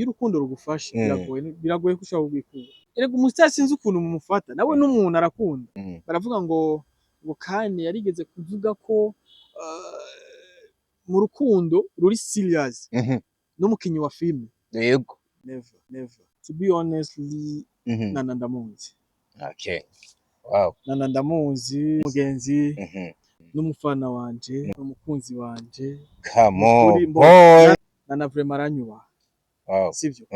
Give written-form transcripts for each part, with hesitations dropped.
Iyo urukundo rugufashe biragoye ko ushobora kubikura. Erega umusitari sinzi ukuntu mumufata nawe n'umuntu arakunda. Baravuga ngo Kane yarigeze kuvuga ko mu rukundo ruri serious n'umukinyi wa filime. Yego. Never. To be honestly, Nana ndamuzi. Okay. Wow. Nana ndamuzi, mugenzi, n'umufana wanje, n'umukunzi wanje. Come on, boy. Nana vraiment aranyubaha. Wow. Sivyo?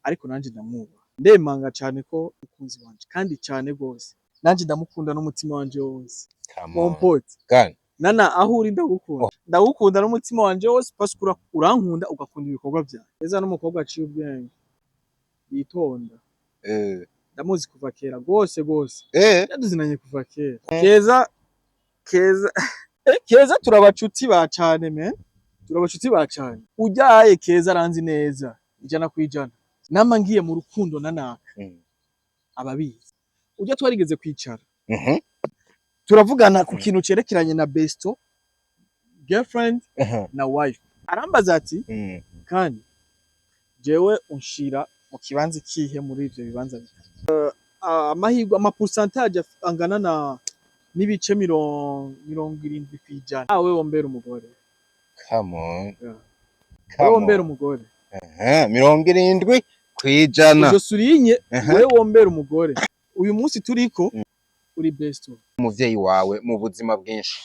Ariko nanje ndamwubaha. Ndemanga cyane ko umukunzi wanje kandi cyane gose. Nanje ndamukunda n'umutima wanje wose. Come on. Kandi Nana aho uri ndagukunda. Ndagukunda n'umutima wanje wose parce que urankunda ugakunda ibikorwa byawe. Eza n'umukobwa aciye ubwenge. Yitonda. Ndamuzi kuva kera gose. Yaduzinanye kuva kera. Keza turabacuti ba cyane me. Turabacuti ba cyane. Ujyaye Keza aranzi neza. 100%. Nama ngiye mu rukundo nanaka. Ababizi. Ujya twarigeze kwicara. Turavugana ku kintu cerekeranye na besto, girlfriend na wife. Arambaza ati kandi jewe unshira mu kibanza kihe muri ivyo bibanza bitatu. Amahirwe pourcentage angana na n'ibice 70%. Awe wombera umugore. Come on. Awe wombera umugore. 70%. Ujo surinye wewe wombera umugore. Uyu munsi turiko uri besto. Umuvyeyi wawe mu buzima bwinshi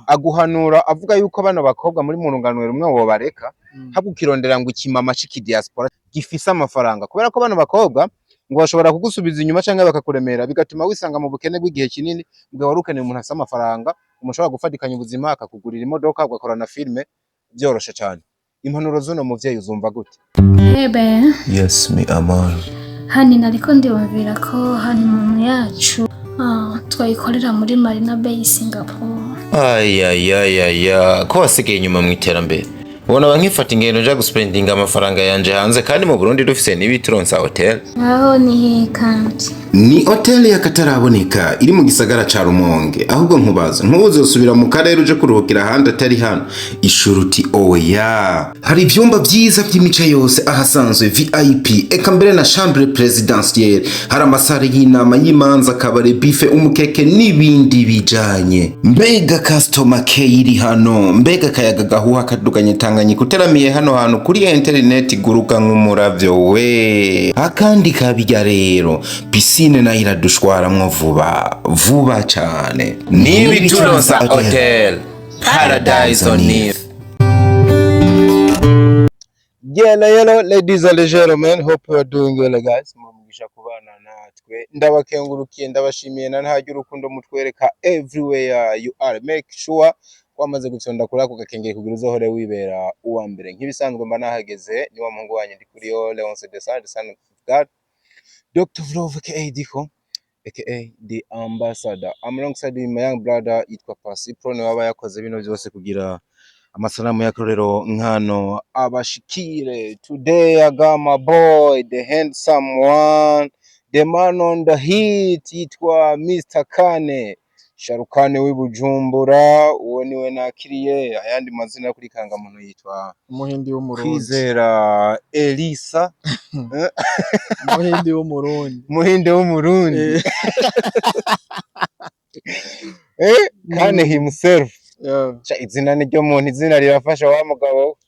aguhanura avuga yuko bano bakobwa muri mu rungano rumwe wo bareka habukirondera ngo ikimama ciki diaspora gifise amafaranga kubera ko bano bakobwa ngo bashobora kugusubiza inyuma canke bakakuremera bigatuma wisanga mu bukene bw'igihe kinini bwa warukeneye umuntu asa amafaranga umushobora gufatikanya ubuzima akakugurira imodoka ugakora na filme byoroshe cyane. Impanuro z'uno muvyeyi uzumva gute? Ebe. Yes, me aman. Hani nariko ndibumvira ko hani mu yacu twayikorera muri Marina Bay Singapore. Ko wasigaye inyuma mu iterambere. Ubona bankifata ingendo nja guspendinga amafaranga yanje hanze kandi mu Burundi dufise n'ibitronsa hotel. Aho ni kandi. Ni hotel y'akataraboneka iri mu gisagara ca Rumonge ahubwo nkubaza ntuzosubira mu karere uje kuruhukira handi atari hano ishuruti oya hari ivyumba vyiza vy'imice yose ahasanzwe VIP eka mbere na chambre présidentielle hari amasare y'inama y'imanza kabare buffet umukeke n'ibindi bijanye mbega customer care iri hano mbega kayaga gahuha kaduganye Tanganyika uteramiye hano hantu kuri internet guruka nk'umuravyo we akandi kabijya rero piscine na iradushwaramwo vuba cyane n'ibituronsa hotel Paradise on Earth. Hello ladies and gentlemen, hope you are doing well guys. Mugisha kubana natwe ndabakengurukiye ndabashimiye na ntajya urukundo mutwereka everywhere you are. Make sure wamaze gutsonda kuri ako gakengeye kugira uzohore wibera uwa mbere nk'ibisanzwe mba nahageze ni wa muhungu wanyu ndi kuri yo Leonce de Sade son of God Dr. Vlove aka Diko aka the ambassador. I'm alongside my young brother yitwa Pasi Pro ne waba yakoze bino byose kugira amasanamu y'akarorero nkano abashikire. Today I got my boy the handsome one, the man on the hit yitwa Mr. Kane Sharukane w'ibujumbura uwo niwe nakiriye ayandi mazina kuri kangamuntu yitwa Umuhindi w'umurundi Kwizera Elisa Umuhindi w'umurundi Kane himself cha izina niryo muntu izina rirafasha wa mugabo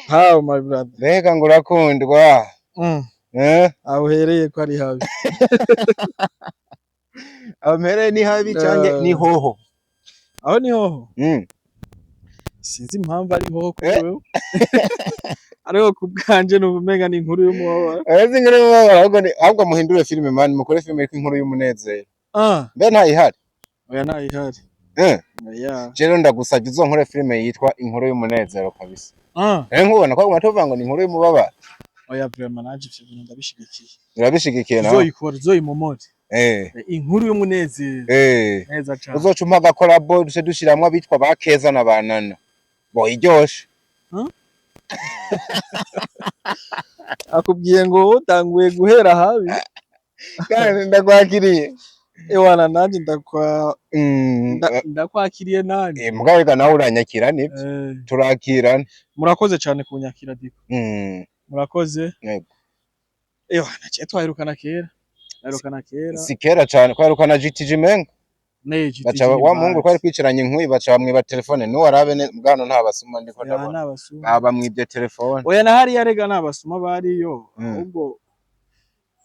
how my brother mbega ngo urakundwa aho hereye ko ari habi amere ni habi cyane ni hoho aho ni hoho sinzi impamvu ari hoho kuko ariho kubwanje n'ubumenga ni inkuru y'umubabaro azi ngere y'umubabaro ahubwo muhindure filime man mukore filime inkuru y'umunezero mbe ntayihari oya ntayihari Jero ndagusabye uzonkore filime yitwa inkuru y'umunezero kabisa nkubona ko umatuvanga ni inkuru y'umubabaro oya vraiment naje ibintu ndabishigikiye urabishigikiye nawe uzoyikora uzoyimomore inkuru y'umunezero neza cyane uzocuma agakora board dushiramwo abitwa bakeza na banana bo iryoshe akubwiye ngo utanguye guhera habi kandi ndakwakiriye ewana nanje ndakwakiriye nanje mbwa nawe uranyakira nibyo turakirana murakoze cyane kunyakira Diko murakoze. Yego. Naciye twaherukana kera. Si kera cyane twaherukana GTG menga. Baca wa muhungu twari kwicaranye inkwi baca bamwiba telefone no warabe bwana nta basuma ndiko ndabona. Bamwibye telefone. Oya nahari yarega nabasuma bariyo.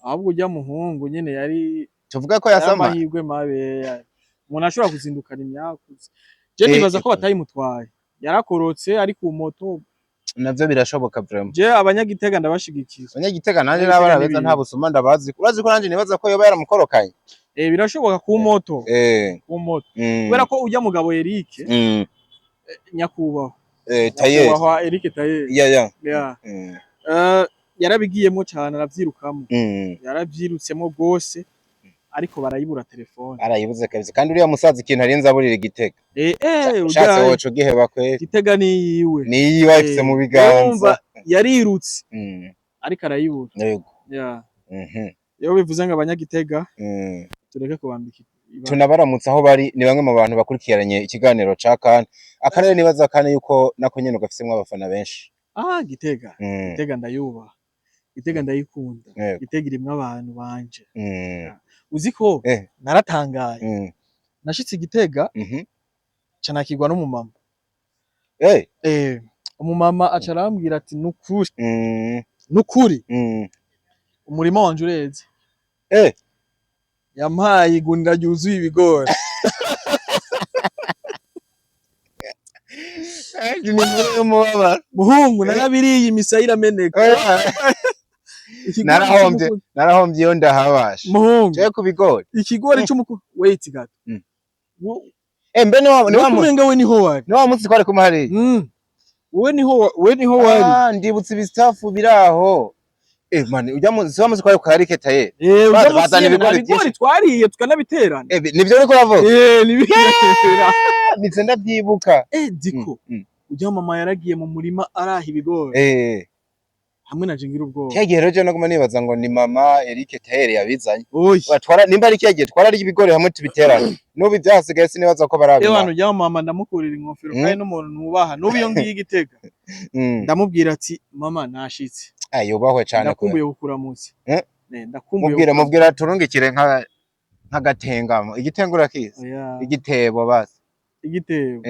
Ahubwo ujya muhungu nyene yari tuvuga ko yasama amahirwe mabe. Umuntu ashobora kuzindukana imyakuze. Je nibaza ko batayimutwaye. Yarakorotse ari ku moto. Navyo birashoboka vraiment. Je abanyagitega ndabashigikira. Abanyagitega nanje n'abarabeza nta busuma ndabazi. Urazi ko nanje nibaza ko yoba yaramukorokanye. Birashoboka ku moto. Ku moto. Kubera ko ujya mugabo Eric. Nyakubaho. Tayer. Nyakubaho Eric Tayer. Yeah. Yarabigiyemo cyane aravyirukamo. Yaravyirutsemo gose. Ariko barayibura telefone. Arayibuze kabisa kandi uriya musaza ikintu arenza aburira Gitega. Ushatse woco giheba kweli. Gitega ni yiwe. Ni yiwe afite mu biganza. Yarirutse. Ariko arayibura. Yego. Yo bivuze ngo abanyagitega. Tureke kubambika. Tunabaramutse aho bari ni bamwe mu bantu bakurikiranye ikiganiro ca Kane. Akarere nibaza Kane yuko nako nyene gafisemo abafana benshi. Gitega. Gitega ndayuba. Gitega ndayikunda. Gitega irimwe abantu banje. Uziko naratangaye. Nashitse Gitega canakirwa n'umumama. Umumama aca arambwira ati nukuri umurima wanje ureze. Yampaye igunira ryuzuye ibigori. Muhungu narabiriye imisaya irameneka. Narahombye iyo ndahabasha. Muhungu. Je kubigori. Ikigori cy'umuko wait gato. Mbe niwamurenga we niho wari. Ni wa munsi twari kumahari. We niho wari. Ndibutse ibistafu biraho. Man ujya munsi wa munsi twari ku Eric Tayer. Bazana ibigori twariye tukanabiterana. Nivyo uriko uravuga. Nibitera. Nitse ndabyibuka. Diko. Ujya mama yaragiye mu murima araha ibigori. Hamwe na jingira ubwoba. Cyagiye rero no kuma nibaza ngo ni mama Eric Tayer yabizanye. Batwara nimba ari cyagiye twara ari ibigori hamwe tubiterana. Nubi byasigaye sinibaza ko barabi. Abantu ujya mama ndamukurira inkofero kandi n'umuntu nubaha. Nubi yo ngiye Gitega. Ndamubwira ati mama nashitse. Yubahwe cyane ko. Ndakumbuye gukura munsi. Ndakumbuye. Mubwira turungikire nk'agatengamo. Igitengo urakizi. Igitebo basi. Igitebo.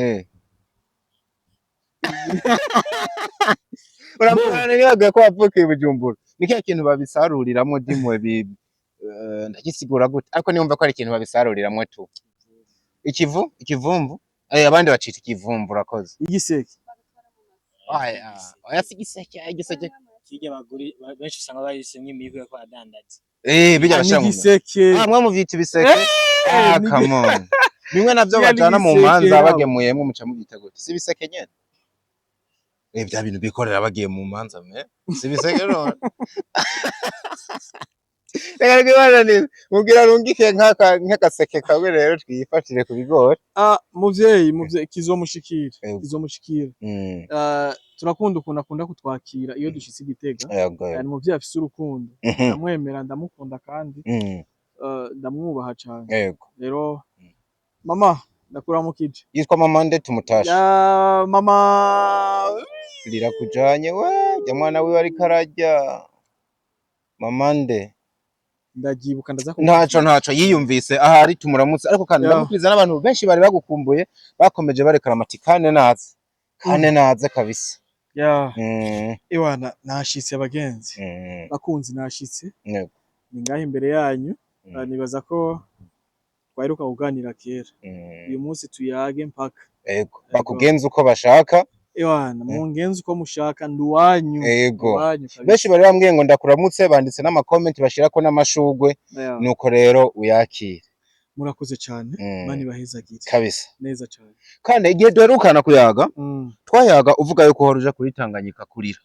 Uramubona niyaga ko apfukiye Bujumbura. Niki kintu babisaruriramwe dimwe ndagisigura gute ariko niumva ko ari ikintu babisaruriramwe tu. Ikivumvu abandi bacita ikivumvu urakoze. Igiseke. Oya sigiseke igiseke kije baguri benshi usanga bayisemye imigwe ko adandaza. Bijya bashaka igiseke. Mwe muvyita ibiseke. Come on. Bimwe navyo bajana mu manza bagemuyemwe muca mu gitego. Si biseke nyene. Bya bintu bikorera bagiye mu manza me. Si biseke rero. Reka rwibana mubwira rungike nk'akaseke kawe rero twifashire ku bigori. Muvyeyi kizomushikira. Turakunda ukuntu akunda kutwakira iyo dushitse Gitega. Yani muvyeyi afise urukundo. Ndamwemera ndamukunda kandi ndamwubaha cyane. Rero mama ndakuramukije. Yitwa mama nde tumutashe. Mama lira kujanye we mwana we ari karajya. Mama nde ndagibuka ndaza ntaco yiyumvise ahari tumuramutse ariko kandi ndamukiriza n'abantu benshi bari bagukumbuye bakomeje barekara amati kane naze kabisa. Iwana nashitse abagenzi. Bakunzi nashitse. Ni ngahe imbere yanyu. Nibaza ko twaheruka kuganira kera. Uyu munsi tuyage mpaka. Bakugenza uko bashaka. Iwana mungenza uko mushaka nduwanyu. Benshi bari bambwiye ngo ndakuramutse banditse n'ama-comment bashirako n'amashugwe nuko rero uyakire. Murakoze cyane mani bahezagire kabisa neza cyane. Kandi igihe duherukana kuyaga twayaga uvuga yuko horuje kuri Tanganyika kurira.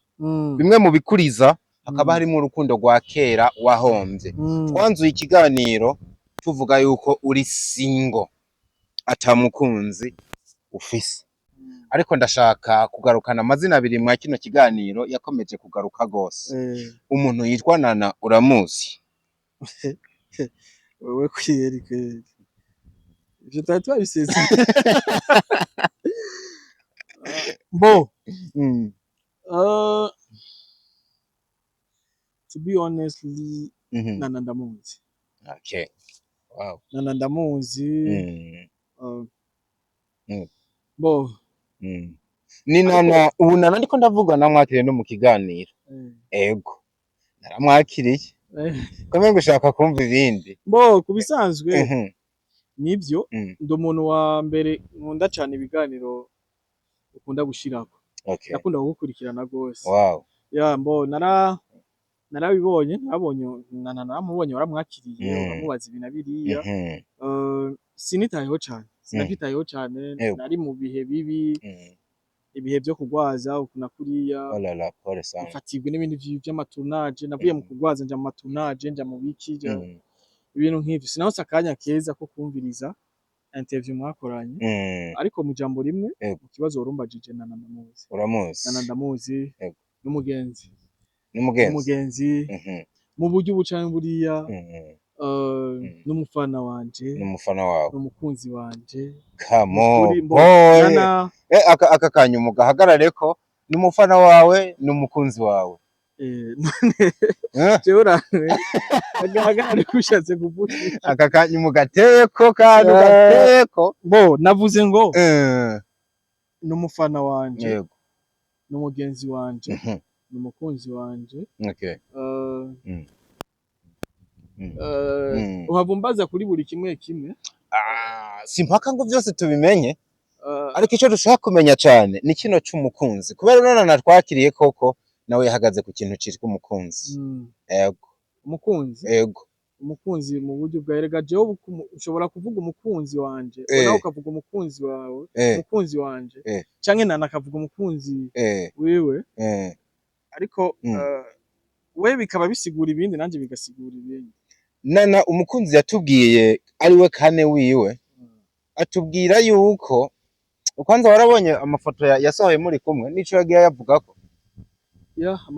Bimwe mu bikuriza hakaba harimo urukundo rwa kera wahombye. Twanzuye ikiganiro tuvuga yuko uri single atamukunzi ufise. Ariko ndashaka kugarukana amazina abiri mwa kino kiganiro yakomeje kugaruka gose. Umuntu yitwa Nana uramuzi? Wewe kwiyeri kweli. Je tatwa bisese. Bo. to be honestly Nana ndamuzi. Okay. Wow. Nana ndamuzi. Bo. Ni Nana ubu Nana ndiko ndavuga namwakiriye no mu kiganiro. Ego. Naramwakiriye. Kome ngushaka kumva ibindi. Bo kubisanzwe. Nibyo ndi umuntu wa mbere nkunda cyane ibiganiro ukunda gushirako. Okay. Nakunda gukurikirana gose. Wow. Ya mbo narabibonye naramubonye waramwakiriye uramubaza ibintu biriya. Sinitayeho cyane. Sinafitayeho cyane nari mu bihe bibi. Ibihe byo kugwaza ukuna kuriya. Olala pole sana. Fatibwe n'ibindi by'amatournage navuye mu kugwaza nja mu matournage nja mu bikija. Ibintu nk'ivyo sinahose akanya keza ko kumviriza interview mwakoranye ariko mu jambo rimwe mu kibazo warumbajije Nana ndamuzi. Uramuzi? Nana ndamuzi n'umugenzi mu buryo bucanye buriya n'umufana wanje n'umufana wawe n'umukunzi wanje. Come on aka kanyuma gahagarare ko n'umufana wawe n'umukunzi wawe. Jewe agahagarare kushatse kuvuga aka kanyuma gateko kandi gateko. Bo navuze ngo n'umufana wanje n'umugenzi wanje n'umukunzi wanje. Okay. Uhavumbaza kuri buri kimwe simpaka ngo byose tubimenye ariko icyo dushaka kumenya cyane ni kino cy'umukunzi kubera none natwakiriye koko nawe yahagaze ku kintu ciri k'umukunzi. Ego umukunzi mu buryo bwa erega jewe ushobora kuvuga umukunzi wanje nawe ukavuga umukunzi wawe umukunzi wanje canke Nana akavuga umukunzi wewe ariko we bikaba bisigura ibindi nanje bigasigura ibindi. Nana umukunzi yatubwiye ari we kane wiwe atubwira yuko kwanza warabonye amafoto yasohoye muri kumwe nico yagiye yavuga ko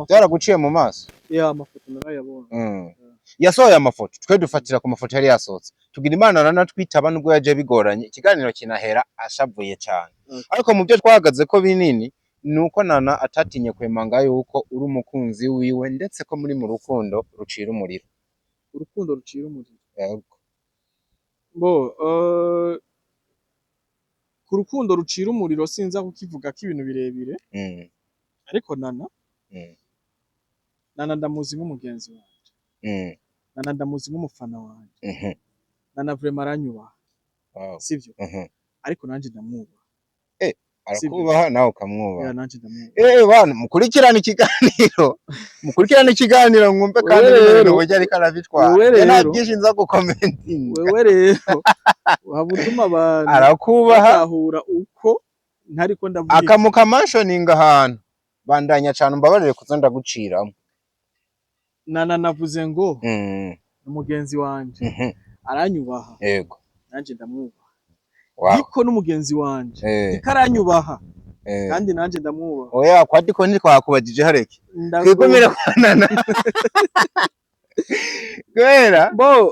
byaraguciye mu maso. Amafoto narayabonye. Yasohoye amafoto twe dufatira ku mafoto yari yasohotse tugira Imana Nana twitaba nubwo yaje bigoranye ikiganiro kinahera ashavuye cyane ariko mu byo twahagaze ko binini nuko Nana atatinye kwemanga yuko uri umukunzi wiwe ndetse ko muri mu rukundo rucira umuriro. Urukundo rucira umuriro. Yego. Bo ku rukundo rucira umuriro sinza kukivuga ko ibintu birebire ariko Nana ndamuzi nk'umugenzi wanje. Nana ndamuzi nk'umufana wanje. Nana vraiment aranyubaha. Sivyo? Ariko nanje ndamwubaha. Arakubaha nawe ukamwubaha. Nanje ndamwubaha. Bana mukurikirana ikiganiro mwumve kandi rero burya ariko arabitwara. Nta byinshi nza gukomentinga. Wewe rero wabutuma abantu arakubaha ahura uko ntariko ndavuga akamuka mentioning ahantu bandanya cyane mbabarire kuzonda guciramo. Nana navuze ngo umugenzi wanje aranyubaha. Yego. Nanje ndamwubaha. Wow. Ariko n'umugenzi wanje ikaranyubaha kandi nanje ndamwubaha. Oya kwadiko ntitwakubajije hareke kwikomera kwa Nana kwera bo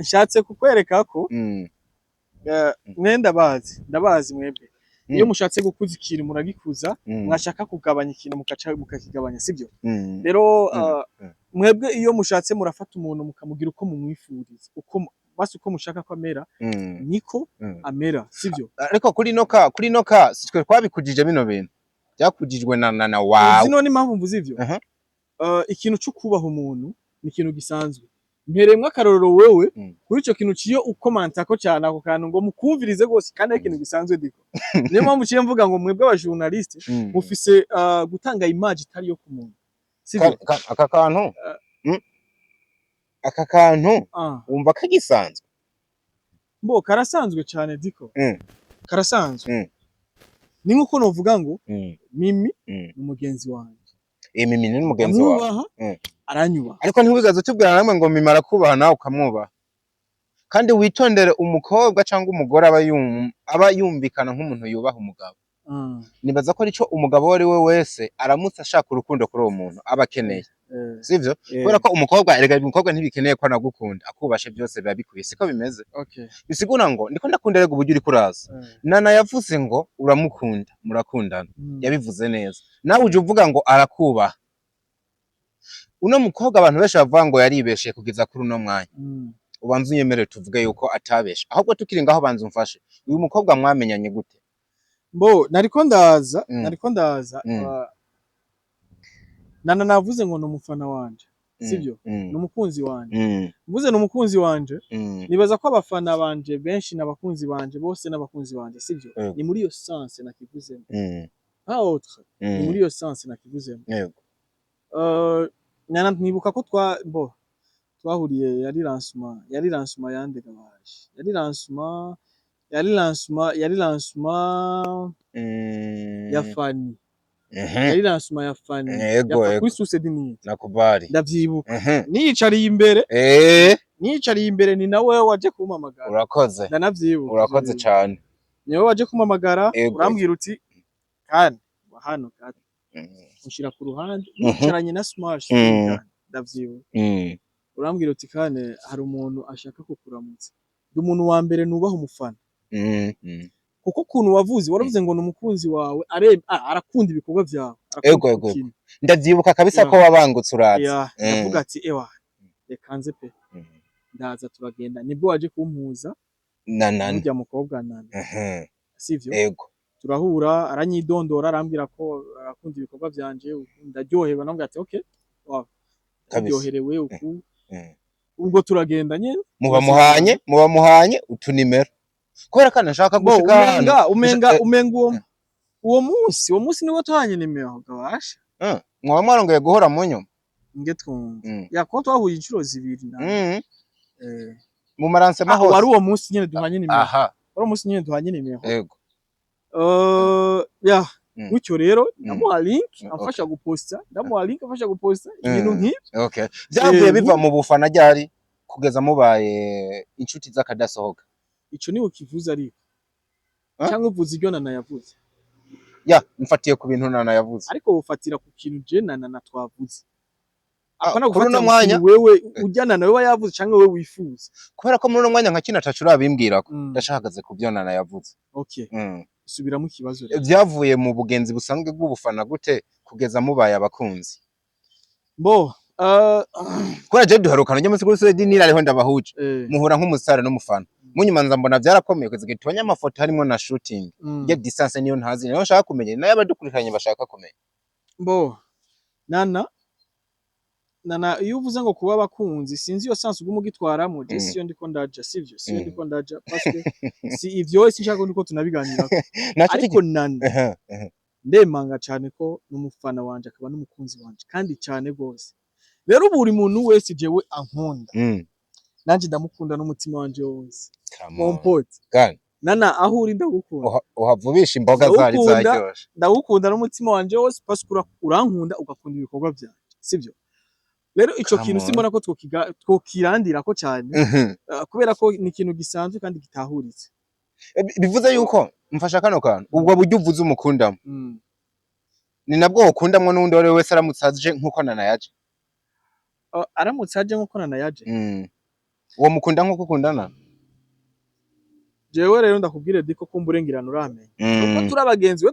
nshatse kukwereka ko ndabazi mwebwe iyo mushatse gukuza ikintu muragikuza mwashaka kugabanya ikintu mukakigabanya sibyo rero mwebwe iyo mushatse murafata umuntu mukamugira uko mumwifuriza uko basi uko mushaka ko amera niko amera sibyo. Ariko kuri noka sitwe twabikujije bino bintu byakujijwe na Nana wawe zino ni mpamvu mvuze ivyo ikintu cyo kubaha umuntu ni ikintu gisanzwe mperemwe akarorero wewe kuri ico kintu ciyo ukomanta ko cyane ako kantu ngo mukumvirize gose kandi ikintu gisanzwe diko niyo mpamvu ciye mvuga ngo mwebwe aba journaliste mufise gutanga image itari yo ku muntu sibyo. Aka kantu wumva kagisanzwe? Mbo karasanzwe cyane diko karasanzwe ni nkuko novuga ngo Mimi n'umugenzi wanje. Mimi ni n'umugenzi wawe aranyubaha ariko ntiwigaze tubwira namwe ngo Mimi arakubaha nawe ukamwubaha kandi witondere umukobwa cyangwa umugore aba yumvikana nk'umuntu yubaha umugabo. Nibaza ko arico umugabo wari we wese aramutse ashaka urukundo kuri uwo muntu aba akeneye sivyo kubera ko umukobwa erega umukobwa ntibikeneye ko anagukunda akubashe byose biba bikwiye siko bimeze. Bisigura ngo ndiko ndakunda rego uburyo uri kuraza Nana yavuze ngo uramukunda murakundana yabivuze neza nawe uje uvuga ngo arakubaha uno mukobwa abantu benshi bavuga ngo yaribeshe kugeza kuri uno mwanya ubanza unyemere tuvuge yuko atabeshe ahubwo tukiri ngaho banza umfashe uyu mukobwa mwamenyanye gute Mbo nariko ndaza Nana navuze ngo n'umufana wanje sivyo n'umukunzi wanje mvuze n'umukunzi wanje nibaza ko abafana banje benshi n'abakunzi banje bose n'abakunzi banje sivyo ni muri iyo sens nakivuzemo pas autre ni muri iyo sens nakivuzemo yego Nana nibuka ko twahuriye yari lancement yande gabaje yari lancement ya Fanny yari lancement ya Fanny yego kuri Susedini nakubari ndavyibuka niyicariye imbere ni nawe waje kumpamagara urakoze ndanavyibuka urakoze cyane niwe waje kumpamagara urambwira uti kandi hano kati ushira ku ruhande nicaranye na Smash ndavyibuka urambwira uti kane hari umuntu ashaka kukuramutsa ndi umuntu wa mbere nubaha umufana kuko ukuntu waravuze ngo n'umukunzi wawe arakunda ibikorwa byawe ego ndavyibuka kabisa ko wabangutse uraza ndavuga ati ewa reka nze pe ndaza turagenda nibwo waje kumpuza n'urya mukobwa Nana sivyo ego turahura aranyidondora arambwira ko arakunda ibikorwa byanje ndaryohewe nambwira ati okay wow ndyoherewe uku ubwo turagenda nyene muba muhanye utunimero kubera kana nshaka gushika umenga uwo munsi niwo tuhanye nimero gabasha mwaba mwarongeye guhora mu nyuma nge twumva ko twahuye inshuro zibiri mu maranse mahose wari uwo munsi nyene duhanye nimero wari uwo munsi nyene duhanye nimero yego gutyo rero ndamuha link amfasha guposta ibintu nk'ibyo byavuye biva mu bufana ryari kugeza mubaye inshuti z'akadasohoka ico niwe kivuze ariko cyangwa uvuze ibyo Nana yavuze mfatiye ku bintu Nana yavuze ariko ufatira ku kintu je Nana twavuze akana gufatira mwanya wewe ujyana nawe yavuze cyangwa wewe wifuza kubera ko muri no mwanya nka kina tacu urabimbwira ko ndashahagaze ku byo Nana yavuze subiramo ikibazo byavuye mu bugenzi busanzwe bw'ubufana gute kugeza mubaye abakunzi kubera je duharukana njye munsi kuri Susedini ariho ndabahuje muhura nk'umusare n'umufana munyuma nza mbona byarakomeye kuzige tubanya amafoto harimo na shooting ya distance niyo ntazi niyo nshaka kumenya nayo abadukurikiranye bashaka kumenya Nana iyo uvuze ngo kuba abakunzi sinzi iyo sansi ubwo mugitwaramo je siyo ndiko ndaja sivyo siyo ndiko ndaja parce que si ivyo sinshaka ndiko tunabiganira ariko Nana ndemanga cyane ko n'umufana wanje akaba n'umukunzi wanje kandi cyane gose rero buri muntu wese jewe ankunda nanje ndamukunda n'umutima wanje wose mompoti Nana aho uri ndagukunda uhavubisha imboga zari zaryoshe ndagukunda n'umutima wanje wose parce que urankunda ugakunda ibikorwa byanje sivyo rero ico kintu simbona ko twokirandira ko cyane kubera ko ni ikintu gisanzwe kandi gitahuritse bivuze yuko mfasha kano kantu ubwo buryo uvuze umukundamo ni nabwo ukundamwe n'undi wari wese aramutsaje nkuko Nana yaje aramutsaje nkuko Nana yaje uwo mukunda nkuko ukundana jewe rero ndakubwire diko kumburengirana uramenye kuko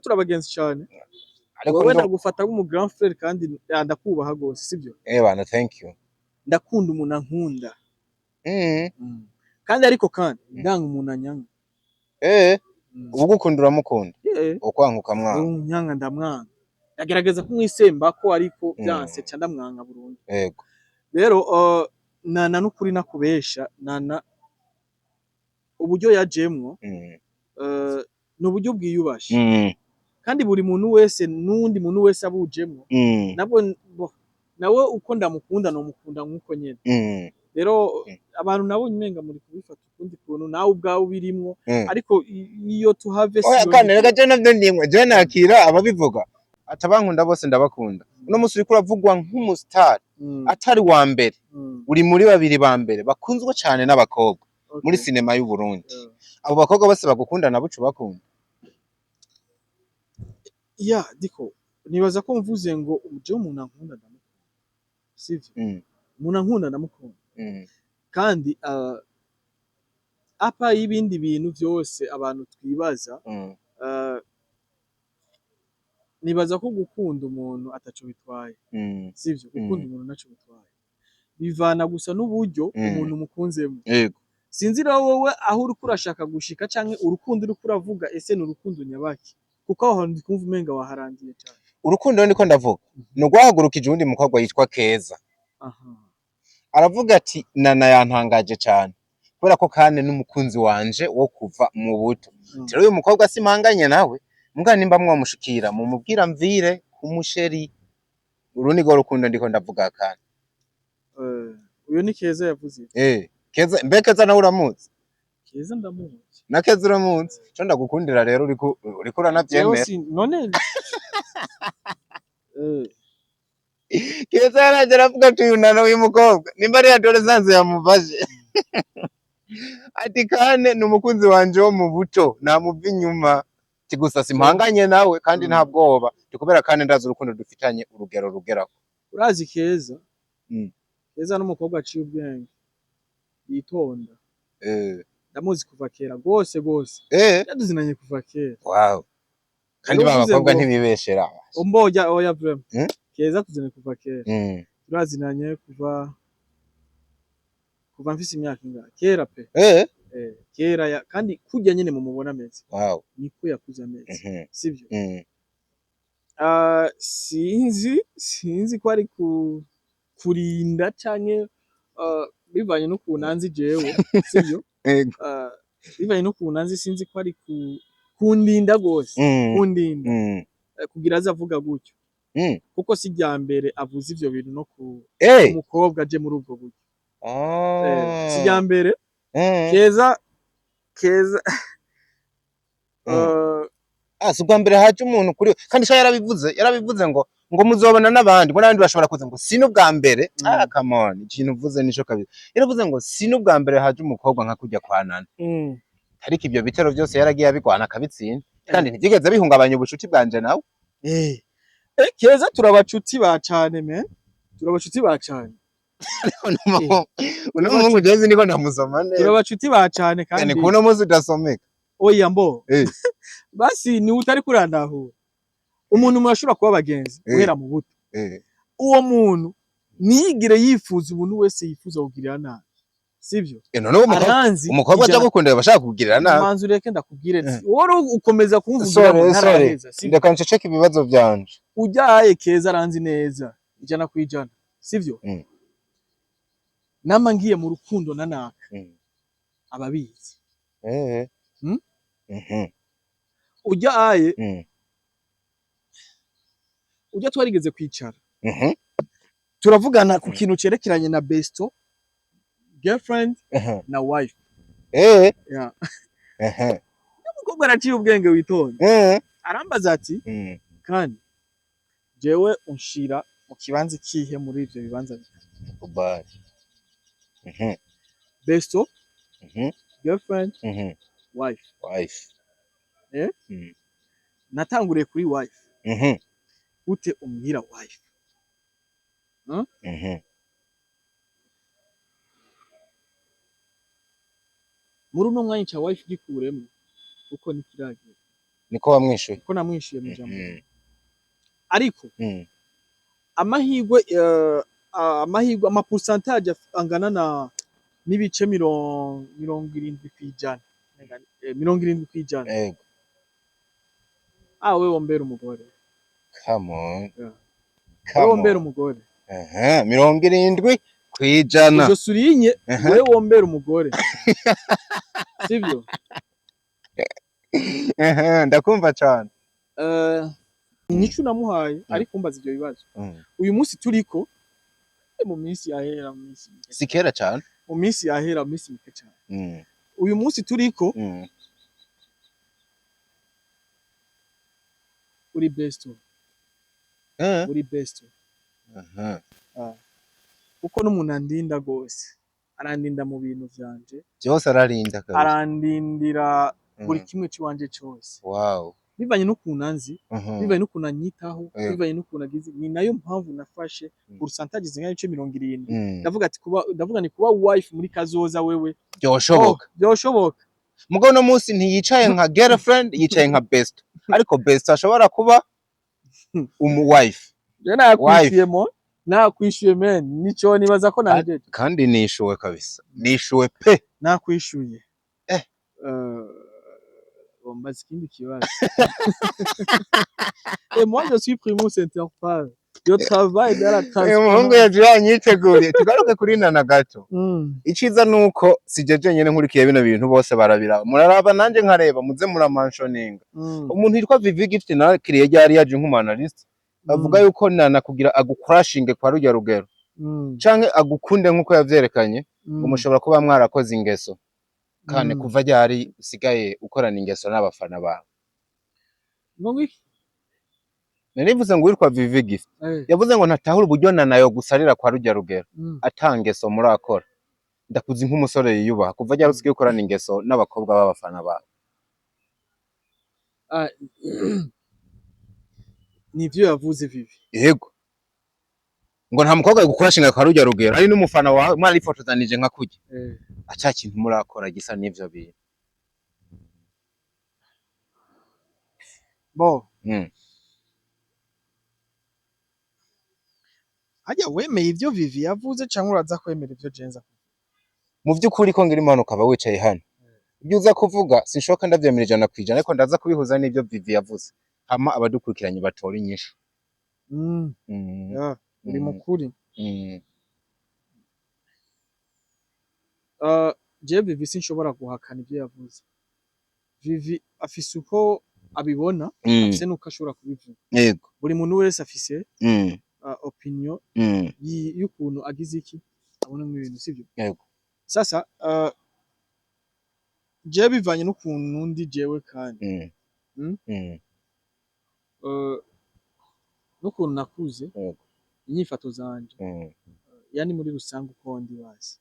turabagenzi cyane wowe nagufata nk'umu grand frère kandi ndakubaha gose sivyo bana thank you ndakunda umuntu ankunda kandi ariko kandi ndanga umuntu anyanga ubwo ukunda uramukunda ukwankuka mwanga nyanga ndamwanga yagerageza kumwisemba ko ariko byanse ca ndamwanga burundu yego rero Nana n'ukuri nakubesha Nana uburyo yajemwo n'uburyo bwiyubashe kandi buri muntu wese n'undi muntu wese abujemwo nabwo nawe uko ndamukunda no mukunda nkuko nyene rero abantu nabo nyimenga muri kubifata ukundi kuntu nawe ubwawe birimwo ariko iyo tuhave kandi rega je navyo ndimwe je nakira ababivuga atabankunda bose ndabakunda uno musi uriko uravugwa nk'umustar atari wa mbere uri muri babiri ba mbere bakunzwe cyane n'abakobwa muri sinema y'u Burundi abo bakobwa bose bagukunda nabo bakunda diko nibaza ko mvuze ngo uje umuntu ankunda ndamukunda sivyo umuntu ankunda ndamukunda kandi apa y'ibindi bintu byose abantu twibaza nibaza ko gukunda umuntu ataco bitwaye sivyo gukunda umuntu naco bitwaye bivana gusa n'uburyo umuntu mukunzemo yego sinzi rero wowe aho uri kurashaka gushika canke urukundo uri kuravuga ese ni urukundo nyabaki kuko aho ndi kumva umenga waharangiye cyane urukundo niko ndavuga no gwahagurukije undi mukobwa yitwa Keza aravuga ati nana yantangaje cyane kubera ko kane n'umukunzi wanje wo kuva mu buto rero uyu mukobwa simpanganye nawe mbwa nimba mwamushikira mu mubwira mvire kumusheri urundi go rukundo ndiko ndavuga kane uyo ni Keza yavuze Keza mbekeza nawe uramuzi Keza ndamuzi na Keza uramuzi cyo ndagukundira rero uriko uranavyemera none Keza yaragera avuga ati unana uyu mukobwa nimba ari adolescence yamufashe ati kane n'umukunzi wanje wo mu buto namuva inyuma tigusa simpanganye nawe kandi nta bwoba tukubera kandi ndazi urukundo dufitanye urugero rugerako urazi Keza Keza n'umukobwa aciye ubwenge yitonda ndamuzi kuva kera gose yaduzinanye kuva kera wow kandi babakobwa ntibibeshera umboja oya vraiment Keza kuzanye kuva kera turazinanye kuva mfise imyaka ingahe kera pe kera kandi kujya nyene mu mubona ameze wow niko yakuze ameze sivyo sinzi ko ari kurinda canke bivanye no kunanzi jewe sivyo bivanye no kunanzi sinzi ko ari kundinda gose kundinda kugira azavuga gutyo kuko si rya mbere avuze ivyo bintu no ku umukobwa aje muri ubwo buryo si rya mbere Keza si ubwa mbere haje umuntu kuri kandi sha yarabivuze ngo muzobona n'abandi ngo n'abandi bashobora kuza ngo si n'ubwa mbere come on ikintu uvuze nico kabisa yaravuze ngo si n'ubwa mbere haje umukobwa nka kujya kwa Nana ariko ibyo bitero byose yaragiye abigwana akabitsinda kandi ntigeze bihungabanya ubucuti bwanje nawe Keza turabacuti ba cane men turabacuti ba cane uno mungu jezi niko ndamusoma neza turabacuti ba cane kandi kuno muzi udasomeka oya mbo basi ni utari kurandahura umuntu murashobora kuba abagenzi guhera mu buto uwo muntu niyigire yifuza ubuntu wese yifuza kugirira nabi sivyo none umukobwa aja gukunda bashaka kugirira nabi manzi ureke ndakubwire woro ukomeza kumvugira mu ntaraheza ndeka nceceka ibibazo byanje ujyaye Keza aranzi neza ijana kwijana sivyo nama ngiye mu rukundo nanaka ababizi ujyaye ujya twarigeze kwicara turavugana ku kintu cerekeranye na besto girlfriend na wife umukobwa araciye ubwenge witonda arambaza ati kandi jewe unshira mu kibanza ikihe muri ivyo bibanza bitatu besto girlfriend wife natanguriye kuri wife ute umbwira wife muri uno mwanya cha wife gikuremo uko nikiragiye niko wamwishuye uko namwishuye mu jambo ariko amahigwe ama pourcentage angana na nibice 70% 70% yego wewe wombera umugore come on wewe wombera umugore 70%. Ujo surinye wewe wombera umugore sivyo ndakumva cyane nico namuhaye ariko mbaza ivyo bibazo uyu munsi turiko mu minsi yahera mu minsi sikera cyane mu minsi yahera mu minsi mike cyane uyu munsi turiko uri besto uri besto kuko n'umuntu andinda gose arandinda mu bintu vyanje byose ararinda kabisa arandindira buri kimwe ciwanje cyose wow bivanye n'ukuntu anzi bivanye n'ukuntu anyitaho bivanye n'ukuntu agize ni nayo mpamvu nafashe pourcentage zingana n'ice 70 ndavuga ni kuba wife muri kazoza wewe byoshoboka mugabo no munsi ntiyicaye nka girlfriend yicaye nka best ariko best ashobora kuba wife Je nakwishyuyemo nakwishyuye men nico nibaza ko najeje kandi nishuwe kabisa nishuwe pe nakwishyuye bombaza ikindi kibazo et moi je suis primo interphase je travaille dans la transformation umuhungu yaje yanyiteguriye tugaruke kuri Nana gato iciza nuko sijeje nyene nkurikiye bino bintu bose barabira muraraba nanje nkareba muze muramanshoninga umuntu yitwa Vivi Gift na kiriye ryari yaje nk'umanalist avuga yuko Nana kugira agucrashinge kwa rujya rugero canke agukunde nkuko yavyerekanye umushobora kuba mwarakoze ingeso kandi kuva ryari usigaye ukorana ingeso n'abafana bawe ngo narivuze ngo witwa Vivi Gift yavuze ngo ntatahura uburyo Nana yo gusarira kwa rujya rugero atangeso murakora ndakuzi nk'umusore yiyubaha kuva ryari usigaye ukorana ingeso n'abakobwa b'abafana bawe nivyo yavuze Vivi yego ngo nta mukobwa gukurashinga kwa rujya rugero ari n'umufana wawe mwari fotozanije nka kujya aca kintu murakora gisa n'ivyo bintu bo Hajya wemeye ivyo Vivi yavuze canke uraza kwemera ivyo Jenza mu vy'ukuri ko ngira impanuka aba wicaye hano ibyo uza kuvuga sinshoka ndavyemera 100% ariko ndaza kubihuza n'ivyo Vivi yavuze hama abadukurikiranye batora inyishu uri mukuri je Vivi sinshobora guhakana ivyo yavuze Vivi afise uko abibona afise nuko ashobora kubivuga yego buri muntu wese afise opinion y'ukuntu agize iki abona mu bintu sivyo yego sasa je bivanye n'ukuntu ndi jewe kandi n'ukuntu nakuze inyifato zanje yani muri rusange uko ndi wasi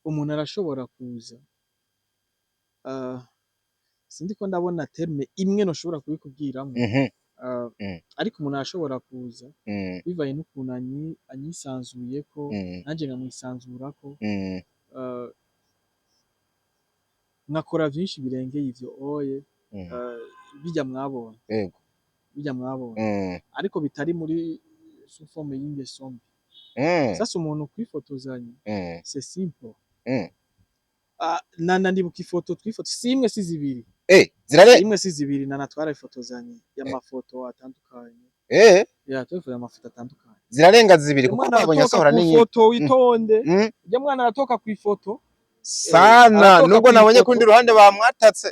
umuntu arashobora kuza sindi ko ndabona terme imwe noshobora kubikubwiramo ariko umuntu arashobora kuza bivanye n'ukuntu anyisanzuye ko nanje nkamwisanzura ko nkakora vyinshi birengeye ivyo oye bijya mwabonye yego bijya mwabonye ariko bitari muri forme y'ingeso mbi sasa umuntu kwifotozanya c'est simple Nana ndibuka ifoto twifoto simwe si zibiri zirare imwe si zibiri Nana twarayifotozanye y'amafoto atandukanye twifotoye amafoto atandukanye zirarenga zibiri kuko nabonye asohora n'inyi foto witonde ujya mwana aratoka ku ifoto sana nubwo nabonye kundi ruhande bamwatatse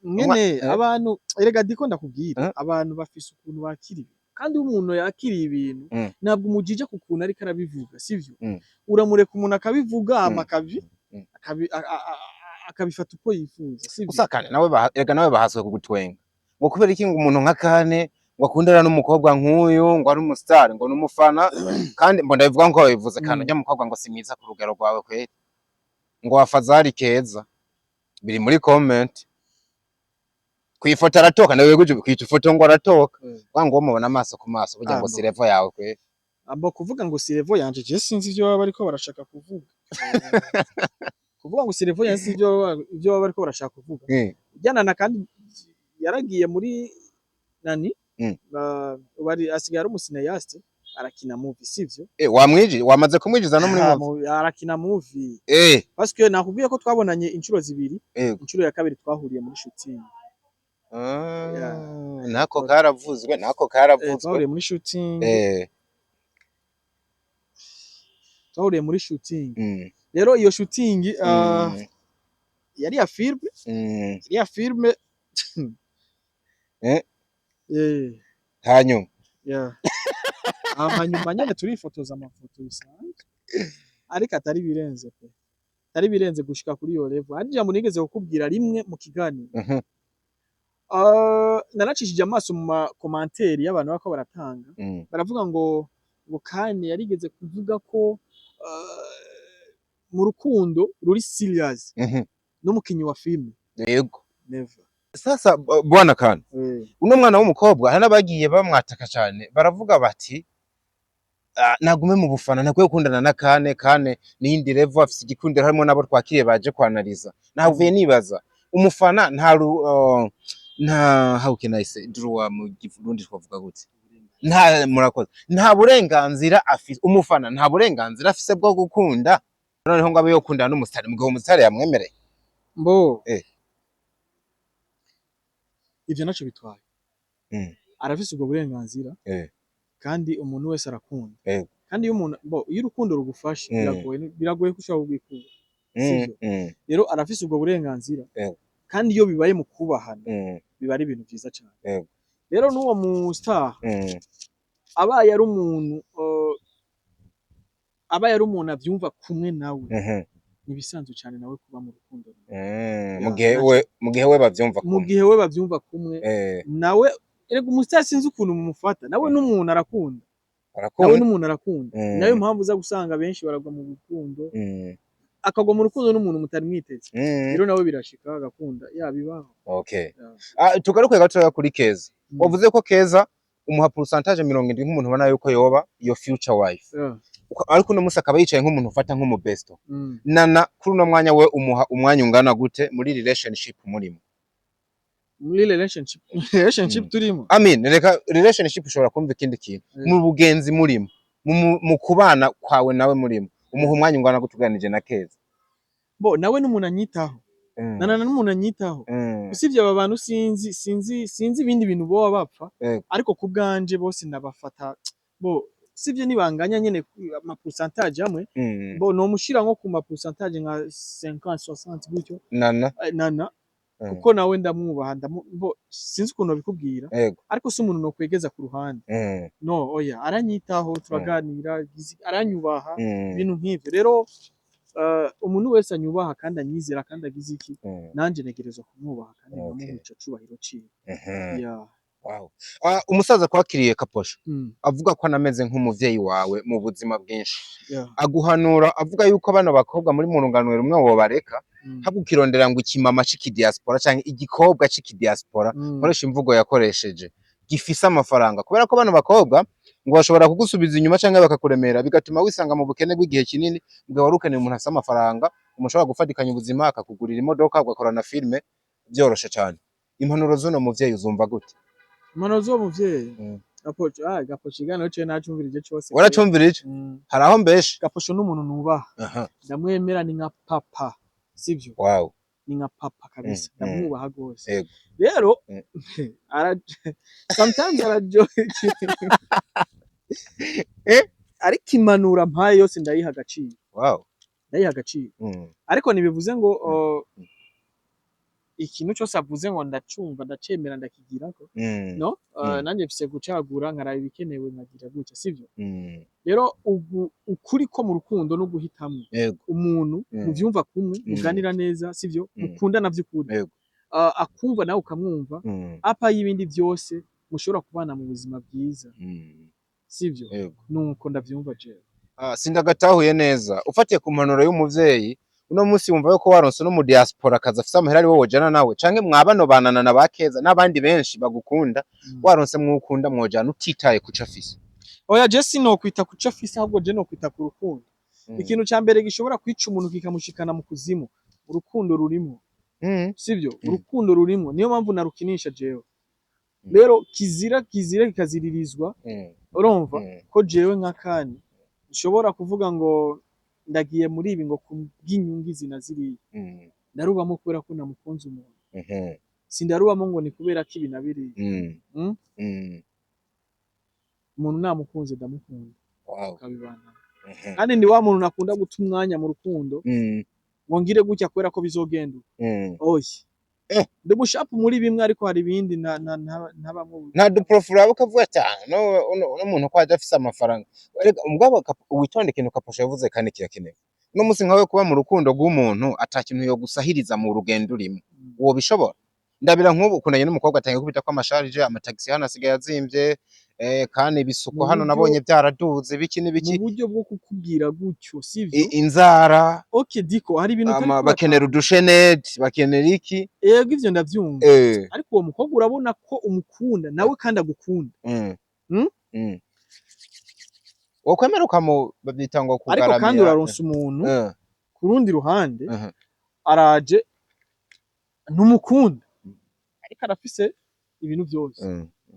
mwene abantu erega diko ndakubwira abantu bafise ukuntu bakiri kandi umuntu yakiriye ibintu ntabwo umujije ku kuntu ariko arabivuga sivyo uramureka umuntu akabivuga akabifata uko yifuza sivyo usakane nawe bahaswe kugutwenga ngo kubera iki ngo umuntu nka Kane ngo akundana n'umukobwa nk'uyu ngo ari umustar ngo n'umufana kandi mbo ndabivuga ngo bivuze kandi ujya mukobwa ngo simwiza ku rugero rwawe kweri ngo wafazari keza biri muri comment kwifoto aratoka nawe guje kwita ifoto ngo aratoka ngo mubona amaso ku maso burya ngo si level yawe kweri abo kuvuga ngo si level yanje je sinzi ivyo baba bariko barashaka kuvuga kuvuga ngo si level yanje ivyo baba bariko barashaka kuvuga Nana kandi yaragiye muri nani bari asigara umusineyaste arakina movie sivyo wamaze kumwijiza no muri movie arakina movie parce que nakubwiye ko twabonanye inshuro zibiri inshuro ya kabiri twahuriye muri shooting nako karavuzwe twahuriye muri shooting twahuriye muri shooting rero iyo shooting yari ya filme hanyuma hanyuma nyene turifotoza amafoto bisanzwe ariko atari birenze gushika kuri iyo level ari jambo nigeze kukubwira rimwe mu kiganiro naracishije amaso mu commentaire y'abantu bako baratanga baravuga ngo Kane yarigeze kuvuga ko mu rukundo ruri serious n'umukinyi wa filme yego never sasa bwana Kane uno mwana w'umukobwa hari nabagiye bamwataka cyane baravuga bati nagume mu bufana nakwiye gukundana na Kane n'indi level afite igikundiro harimo nabo twakiriye baje kwanaliza navuye nibaza umufana nta how can I say druwa mu Kirundi twavuga gute nta murakoze nta burenganzira afise umufana nta burenganzira afise bwo gukunda noneho ngo abe yokunda n'umusitari mugabo umusitari yamwemereye mbo ivyo naco bitwaye arafise ubwo burenganzira kandi umuntu wese arakunda kandi iyo umuntu iyo urukundo rugufashe biragoye ko ushobora kugikura sivyo rero arafise ubwo burenganzira kandi iyo bibaye mu kubahana biba ari ibintu vyiza cyane rero n'uwo mu star abaye ari umuntu avyumva kumwe nawe nibisanzwe cyane nawe kuba mu rukundo mu gihe we bavyumva kumwe mu gihe we bavyumva kumwe nawe erega umustar sinzi ukuntu mumufata nawe n'umuntu arakunda nawe n'umuntu arakunda nayo mpamvu uza gusanga benshi baragwa mu rukundo akagwa mu rukundo n'umuntu mutari mwiteze rero nawe birashika agakunda yabibaho tugaruke gatoya kuri Keza wavuze ko Keza umuha pourcentage 70 nk'umuntu ubona yuko yoba your future wife ariko no musi akaba yicaye nk'umuntu ufata nk'umu besto nana kuri uno mwanya we umuha umwanya ungana gute muri relationship murimo muri relationship turimo reka relationship ushobora kumva ikindi kintu mu bugenzi murimo mu kubana kwawe nawe murimo umuha umwanya ungana gute uganije na Keza nawe n'umuntu anyitaho nana n'umuntu anyitaho usivye aba bantu sinzi ibindi bintu boba bapfa ariko ku bwanje bose nabafata sivyo nibanganya nyene ama pourcentage amwe no mushira nko ku ma pourcentage nka 50 60 gutyo nana kuko nawe ndamwubaha sinzi ukuntu bikubwira ariko si umuntu no kwegeza ku ruhande no oya aranyitaho turaganira aranyubaha ibintu nk'ivyo rero umuntu wese anyubaha kandi anyizera kandi agize iki nanje negerezwa kumwubaha kandi nkamuha cubahiro ciwe umusaza kwakiriye Kaposha avuga ko anameze nk'umuvyeyi wawe mu buzima bwinshi aguhanura avuga yuko bano bakobwa muri mu runganwe rumwe wobareka habukirondera ngo ikimama c'ikidiaspora canke igikobwa c'ikidiaspora nkoresha imvugo yakoresheje gifise amafaranga kubera ko bano bakobwa ngo bashobora kugusubiza inyuma canke bakakuremera bigatuma wisanga mu bukene bw'igihe kinini mbwa warukeneye umuntu afise amafaranga umushobora gufatikanya ubuzima akakugurira imodoka ugakora na filme byoroshe cyane impanuro z'uno muvyeyi uzumva gute impanuro z'uwo muvyeyi Gaposha igana cyo nacumvirije cyose waracumvirije haraho mbeshe Gaposha n'umuntu nubaha ndamwemera ni nka papa sivyo ni nka papa kabisa ndamwubaha gose rero sometimes arajoke ariko impanuro mpaye yose ndayiha agaciro ndayiha agaciro ariko nibivuze ngo ikintu cyose avuze ngo ndacumva ndacemera ndakigirako no nanjye mfise gucagura nkaraba ibikenewe nkagira gutya sivyo rero ukuri ko mu rukundo no guhitamwe umuntu muvyumva kumwe muganira neza sivyo mukundana vy'ukuri akumva nawe ukamwumva apa y'ibindi byose mushobora kubana mu buzima bwiza sivyo nuko ndavyumva jewe sindagatahuye neza ufatiye ku mpanuro y'umuvyeyi uno munsi wumva yuko waronse no mu diaspora kaza afise amahera ari wowe jana nawe canke mwabano banana na bakeza n'abandi benshi bagukunda waronse mwukunda mwojana utitaye kuca afise oya Jesse no kwita kuca afise ahubwo je no kwita ku rukundo ikintu ca mbere gishobora kwica umuntu kikamushikana mu kuzimu urukundo rurimo sivyo urukundo rurimo niyo mpamvu narukinisha jewe rero kizira kikaziririzwa urumva ko jewe nk'akani nshobora kuvuga ngo ndagiye muri ibi ngo kubw'inyungu zinaziriye ndarubamo kubera ko namukunze umuntu sindarubamo ngo ni kubera ko ibi nabiriye umuntu namukunze ndamukunda kabibana kandi ndi wa muntu nakunda guta umwanya mu rukundo ngo ngire gutya kubera ko bizogenda oya ndi mushapu muri bimwe ariko hari ibindi ntabamwe nta duprofura bukavuga cyane no muntu ko adafise amafaranga umugabo witonde ikintu Kaposha yavuze kandi kirakenewe no musi nkawe kuba mu rukundo rw'umuntu atakintu yo gusahiriza mu rugendo urimo uwo bishobora ndabira nk'ubu kunanye n'umukobwa atangiye kubita ko amasharije amataxi hano asigaye azimvye kandi bisuko hano nabonye byaraduze biki n'ibiki mu buryo bwo kukubwira gutyo sivyo inzara diko hari ibintu bakenera udusheneti bakenera iki yego ivyo ndavyumva ariko uwo mukobwa urabona ko umukunda nawe kandi agukunda wokwemera babyita ngo kugaramira ariko kandi uraronsa umuntu ku rundi ruhande araje ntumukunda ariko arafise ibintu byose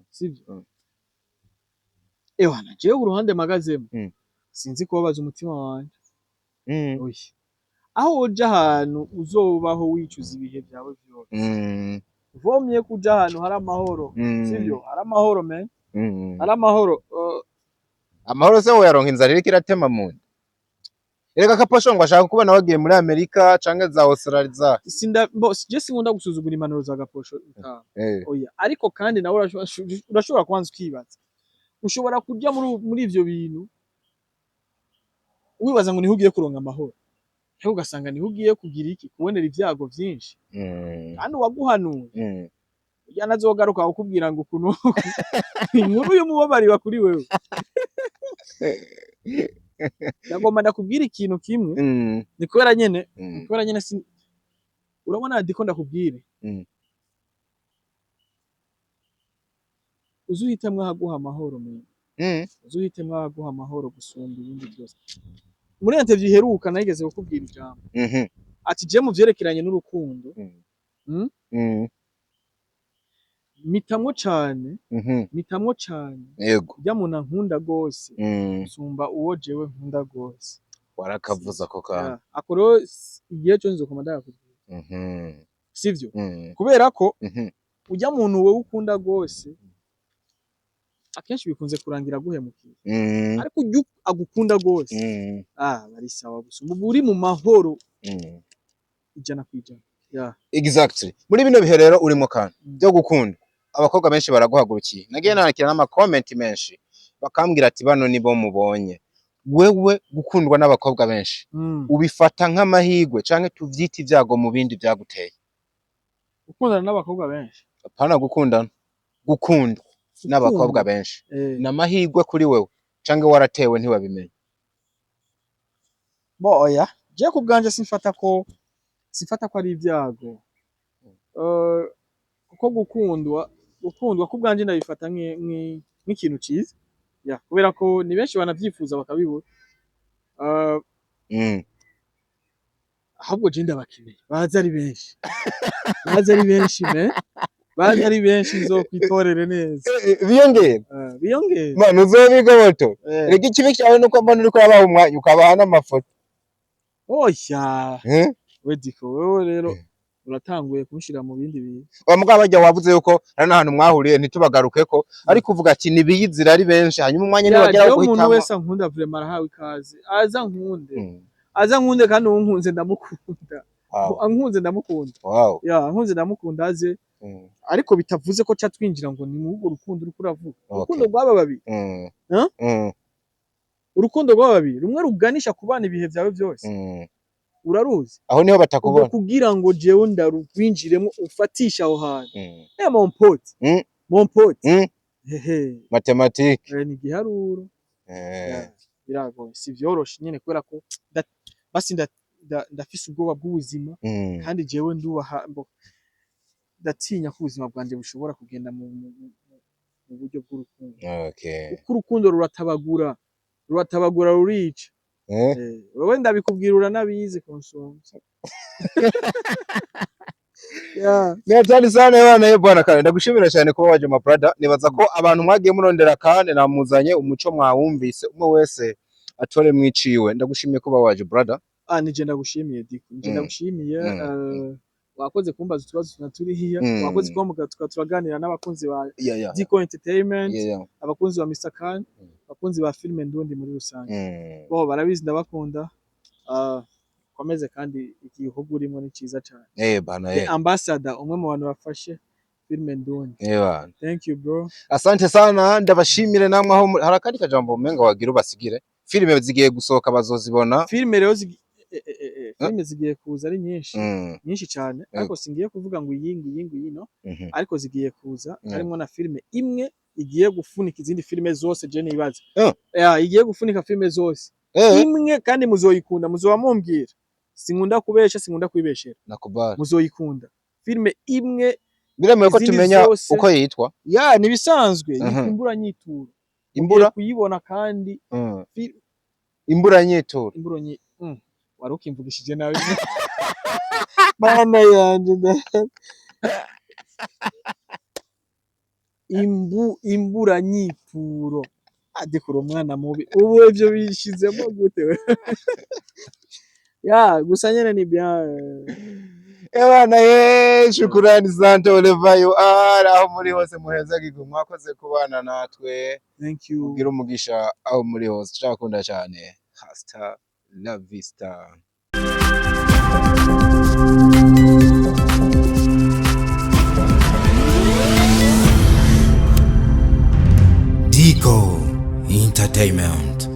sivyo ewana jewe uruhande magazemo sinzi kubabaza umutima wanje oya aho uja ahantu uzobaho wicuza ibihe byawe byose vomye kuja ahantu hari amahoro sivyo hari amahoro man hari amahoro amahoro se woyaronka inzara iriko iratema munda erega kaposho ngo ashaka kubona wagiye muri Amerika canke za Australia je sinkunda gusuzugura impanuro za gaposho oya ariko kandi nawe urashobora kwanza ukibaza ushobora kujya muri ivyo bintu wibaza ngo niho ugiye kuronka amahoro cyangwa ugasanga niho ugiye kugira iki kubonera ivyago vyinshi kandi waguhanuye yanazogaruka kukubwira ngo ukuntu inkuru y'umubabariwa kuri wewe Nagomba ndakubwira ikintu kimwe ni kubera nyene urabona ndiko ndakubwire uzuhitemwe ahaguha amahoro uzuhitemwe ahaguha amahoro gusumba ibindi byose muri interview iheruka nageze kukubwira ijambo ati je mu vyerekeranye n'urukundo mitamwo cane yego bya muntu nkunda gose gusumba uwo jewe nkunda gose warakavuza ko ka akoro igihe cyo nzo komanda yakubwira sivyo kubera ko ujya muntu wewe ukunda gose akenshi bikunze kurangira guhemukira ariko ujya agukunda gose bari sawa gusumba uri mu mahoro ijana kwijana exactly muri bino bihe rero urimo kandi byo gukunda abakobwa benshi baraguhagurukiye nagiye nakira n'ama comment menshi bakambwira ati bano nibo mubonye wewe gukundwa n'abakobwa benshi ubifata nk'amahigwe canke tuvyita ivyago mu bindi byaguteye gukundana n'abakobwa benshi apana gukundana gukundwa n'abakobwa benshi n'amahigwe kuri wewe canke waratewe ntiwabimenye oya je kubganje simfata ko ari ivyago kuko gukundwa kubganje ndabifata nk'ikintu ciza kubera ko ni benshi banavyifuza bakabibura ahubwo je ndabakeneye baza ari benshi baza ari benshi nzokwitorere neza biyongere man uzobiga bato rega ikibi cyawe nuko mbona uriko abaho umwanya ukabaha n'amafoto oya wediko wewe rero uratanguye kunshira mu bindi bintu mugabo bajya wavuze yuko ari n'ahantu mwahuriye ntitubagarukeko ariko uvuga ati nibiyizira ari benshi hanyuma umwanya ni wagera guhitamo umuntu wese nkunda vraiment arahawe ikaze aza nkunde kandi unkunze ndamukunda ankunze ndamukunda ankunze ndamukunda aze ariko bitavuze ko twinjira ngo ni mu rukundo uriko uravuga urukundo rw'aba babiri urukundo rw'aba babiri rumwe ruganisha ku bana ibihe byawe byose uraruzi aho niho batakubona kugira ngo jewe ndarugwinjiremo ufatisha aho hantu mon pote mathématique ni giharuro biragoye si vyoroshe nyene kubera ko basi ndafise ubwoba bw'ubuzima kandi jewe ndubaha ndatinya ko ubuzima bwanje bushobora kugenda mu buryo bw'urukundo uko urukundo ruratabagura rurica wowe ndabikubwira uranabizi konsonza Netani sana bana bwana kandi ndagushimira cyane kuba waje ma brother nibaza ko abantu mwagiye murondera kandi namuzanye umuco mwawumvise umwe wese atore mwiciwe ndagushimiye kuba waje brother nije ndagushimiye Diko nije ndagushimiye wakoze kumbaza utubazo tunaturi hiya wakoze kuba turaganira n'abakunzi ba Diko Entertainment abakunzi ba Mr Khan abakunzi ba filime ndundi muri rusange bo barabizi ndabakunda komeze kandi igihugu urimo ni ciza cyane bana ambassador umwe mu bantu bafashe filime ndundi thank you bro asante sana ndabashimire namwe aho harakandi kajambo umenga wagira ubasigire filime zigiye gusohoka bazozibona filime rero filime zigiye kuza ari nyinshi cyane ariko singiye kuvuga ngo iyi no ariko zigiye kuza harimo na filime imwe igiye gufunika izindi filime zose je nibaza igiye gufunika filime zose imwe kandi muzoyikunda muzoba mumbwira sinkunda kubesha sinkunda kwibeshera nakubara muzoyikunda filime imwe biremewe ko tumenya uko yitwa nibisanzwe imbura nyituro imbura kuyibona kandi imbura nyituro wari ukimvugishije nawe Mana yanje imbura nyipuro adikura umwana mubi ubu ivyo bishizemo gute we ya gusa nyene ni bien Ebana shukurani sante wherever you are aho muri hose muheza gigo mwakoze kubana natwe. Thank you. Ugira umugisha aho muri hose turakunda cyane. Hasta la vista. Dico Entertainment.